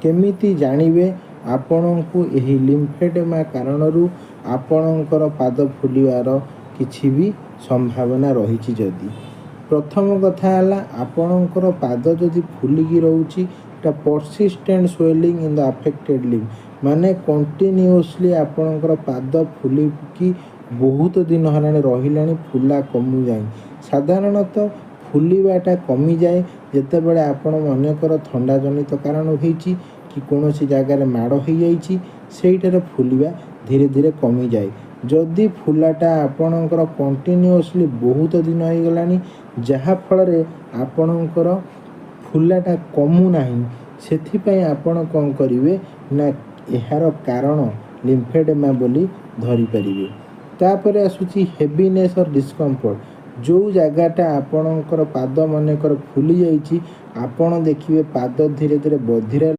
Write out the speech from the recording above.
केमिति जानिबे आपणको एही लिम्फेडेमा कारणरू आपणकर पाद फुलिवार किछि भी संभावना रही। जदि प्रथम कथा है आपणकर पाद जदि फुलिकी रोची persistent swelling in the affected limb माने कंटिन्यूअसली आपणकर पाद फुलिकी बहुत दिन है रहा फुला कमी जाए। साधारणतः फुलवाटा कमी जाए जिते बड़े आपण मनकर थंडा जनित कारण होती कि कौन सी जगार माड़ हो जाइए फुलवा धीरे धीरे कमी जाए। जदि फुलाटा आपणकर कंटिन्यूअसली बहुत दिन हो गलानी जहाँफल आपणकर फुलाटा कमु नाही सेथिपाई आपण कौन करेंगे ना यार कारण लिम्फेडेमा बोली धरी पारिबे। तापर आसुची हेवीनेस और डिस्कम्फर्ट जो जगहटा आपणकर पाद मनकर फुली जाइए आपण देखिए पाद धीरे धीरे बधिरा